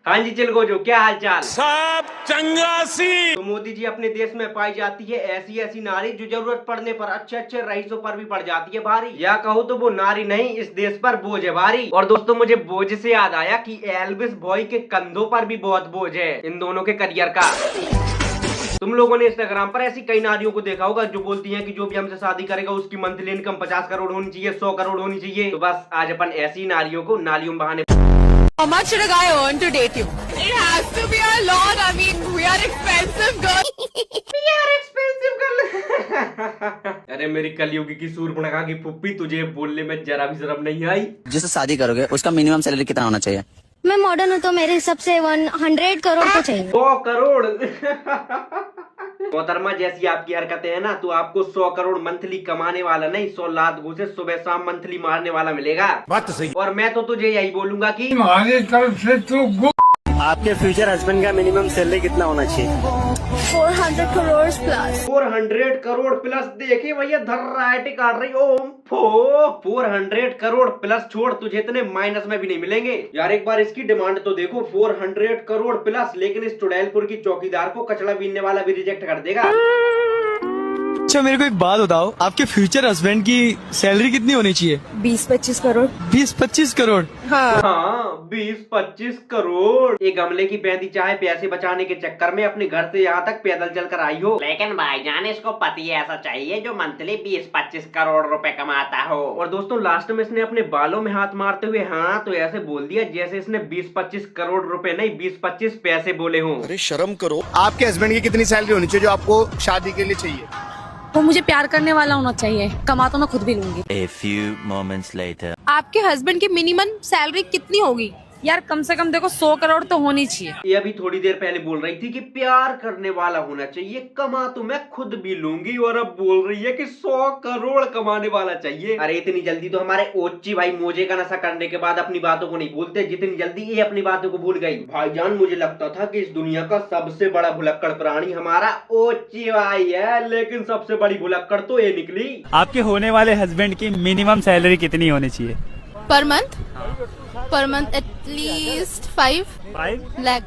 हाँ जी चिलगोजो, क्या हाल चाल? सब चंगासी। तो मोदी जी, अपने देश में पाई जाती है ऐसी ऐसी नारी जो जरूरत पड़ने पर अच्छे अच्छे रईसों पर भी पड़ जाती है भारी, या कहो तो वो नारी नहीं, इस देश पर बोझ है भारी। और दोस्तों, मुझे बोझ से याद आया कि एल्विस बॉय के कंधों पर भी बहुत बोझ है इन दोनों के करियर का। तुम लोगों ने इंस्टाग्राम पर ऐसी कई नारियों को देखा होगा जो बोलती हैं कि जो भी हमसे शादी करेगा उसकी मंथली इनकम 50 करोड़ होनी चाहिए, 100 करोड़ होनी चाहिए। तो बस आज अपन ऐसी नारियों को नालियों में बहाने। How much should a guy earn to date you? It has to be a lot. I mean, we are expensive girls. We are expensive girl. अरे मेरी कलयुगी की सूर्पणखा की पुप्पी, तुझे बोलने में जरा भी शर्म नहीं आई? जिससे शादी करोगे उसका मिनिमम सैलरी कितना होना चाहिए? मैं मॉडर्न हूँ तो मेरे हिसाब से 100 करोड़ तो चाहिए। 100 करोड़? मोहतरमा, जैसी आपकी हरकतें हैं ना, तो आपको 100 करोड़ मंथली कमाने वाला नहीं, 100 लात घूसे सुबह शाम मंथली मारने वाला मिलेगा। बात तो सही। और मैं तो तुझे यही बोलूंगा कि हमारी तरफ से तो आपके फ्यूचर हस्बैंड का मिनिमम सैलरी कितना होना चाहिए? 400 करोड़ प्लस। 400 करोड़ प्लस। देखे भैया, धर्राइटी काट रही। ओम फो 400 करोड़ प्लस छोड़, तुझे इतने माइनस में भी नहीं मिलेंगे यार। एक बार इसकी डिमांड तो देखो, 400 करोड़ प्लस। लेकिन इस चुड़ैलपुर की चौकीदार को कचड़ा बीनने वाला भी रिजेक्ट कर देगा। अच्छा, मेरे को एक बात बताओ, आपके फ्यूचर हस्बैंड की सैलरी कितनी होनी चाहिए? 20-25 करोड़। 20-25 करोड़? हाँ, 20-25 करोड़। एक गमले की पैंदी चाहे पैसे बचाने के चक्कर में अपने घर से यहाँ तक पैदल चलकर आई हो, लेकिन भाईजान इसको पति ऐसा चाहिए जो मंथली 20-25 करोड़ रुपए कमाता हो। और दोस्तों, लास्ट में इसने अपने बालों में हाथ मारते हुए हाँ तो ऐसे बोल दिया जैसे इसने 20-25 करोड़ रुपए नहीं, 20-25 पैसे बोले हों। अरे शर्म करो। आपके हस्बैंड की कितनी सैलरी होनी चाहिए जो आपको शादी के लिए चाहिए? वो मुझे प्यार करने वाला होना चाहिए, कमा तो मैं खुद भी लूंगी। A few moments later. आपके हस्बैंड की मिनिमम सैलरी कितनी होगी? यार कम से कम देखो 100 करोड़ तो होनी चाहिए। ये अभी थोड़ी देर पहले बोल रही थी कि प्यार करने वाला होना चाहिए, कमा तो मैं खुद भी लूंगी, और अब बोल रही है कि 100 करोड़ कमाने वाला चाहिए। अरे इतनी जल्दी तो हमारे ओच्ची भाई मोजे का नशा करने के बाद अपनी बातों को नहीं भूलते जितनी जल्दी ये अपनी बातों को भूल गई। भाईजान, मुझे लगता था कि इस दुनिया का सबसे बड़ा भुलक्कड़ प्राणी हमारा ओच्ची भाई है, लेकिन सबसे बड़ी भुलक्कड़ तो ये निकली। आपके होने वाले हस्बैंड की मिनिमम सैलरी कितनी होनी चाहिए? Per month at least 5 lakh.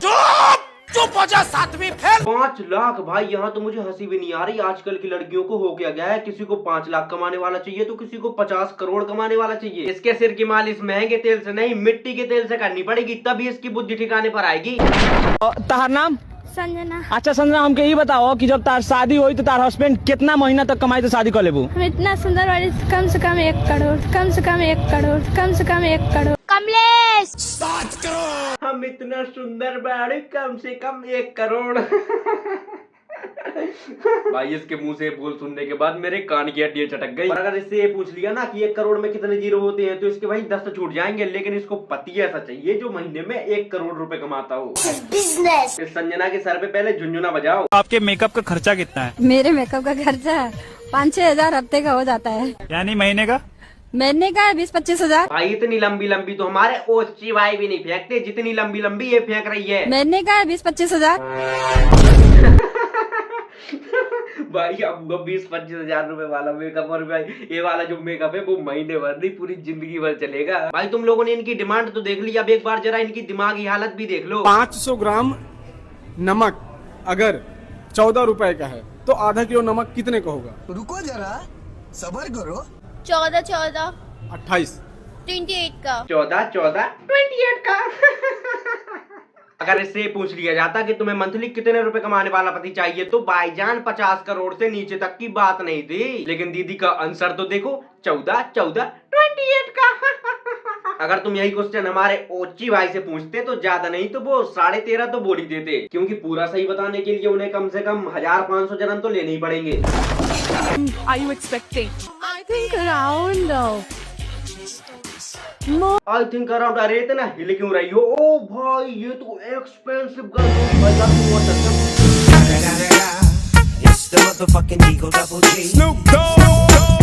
5 lakh? भाई यहाँ तो मुझे हंसी भी नहीं आ रही। आजकल की लड़कियों को हो क्या गया है, किसी को 5 लाख कमाने वाला चाहिए तो किसी को 50 करोड़ कमाने वाला चाहिए। इसके सिर की मालिश महंगे तेल से नहीं, मिट्टी के तेल से करनी पड़ेगी, तभी इसकी बुद्धि ठिकाने पर आएगी। तार नाम? संजना। अच्छा संजना, हमके ये बताओ कि जब तार शादी हुई तो तार हस्बैंड कितना महीना तक कमाई तो शादी कर लेबू? हम इतना सुंदर वाली, कम से कम 1 करोड़, कम से कम 1 करोड़, कम से कम 1 करोड़। कमलेश 7 करोड़। हम इतना सुंदर बाड़ी, कम से कम 1 करोड़। भाई इसके मुंह से बोल सुनने के बाद मेरे कान की हड्डियां चटक गई। और अगर इससे ये पूछ लिया ना कि 1 करोड़ में कितने जीरो होते हैं तो इसके भाई 10 तो छूट जाएंगे। लेकिन इसको पति ऐसा चाहिए जो महीने में 1 करोड़ रुपए कमाता हो। बिजनेस। इस संजना के सर पे पहले झुनझुना बजाओ। आपके मेकअप का खर्चा कितना है? मेरे मेकअप का खर्चा 5-6 हजार हफ्ते का हो जाता है। यानी महीने का? महीने का 20-25 हजार। भाई इतनी लंबी लंबी तो हमारे ओच्ची भाई भी नहीं फेंकते जितनी लंबी लंबी ये फेंक रही है। महीने का 20-25 हजार। भाई अब 20-25 हजार रुपए वाला मेकअप, और भाई ये वाला जो मेकअप है वो महीने भर नहीं, पूरी जिंदगी भर चलेगा। भाई तुम लोगों ने इनकी डिमांड तो देख ली, अब एक बार जरा इनकी दिमागी हालत भी देख लो। 500 ग्राम नमक अगर 14 रुपए का है तो आधा किलो नमक कितने का होगा? रुको जरा, सबर करो। 14 28 28 का। 14 28 का। अगर इससे पूछ लिया जाता कि तुम्हें मंथली कितने रुपए कमाने वाला पति चाहिए तो भाईजान 50 करोड़ से नीचे तक की बात नहीं थी। लेकिन दीदी का आंसर तो देखो, 14 28 का। अगर तुम यही क्वेश्चन हमारे ओच्ची भाई से पूछते तो ज्यादा नहीं तो वो 13.5 तो बोल ही देते, क्योंकि पूरा सही बताने के लिए उन्हें कम से कम 1500 जन्म तो लेने ही पड़ेंगे। Are you expecting? I think around I think around. अरे इतना हिल क्यों रही हो? ओ भाई ये तो एक्सपेंसिव गर्ल होगी भाई, काफी बहुत अच्छा। Snoop Dogg।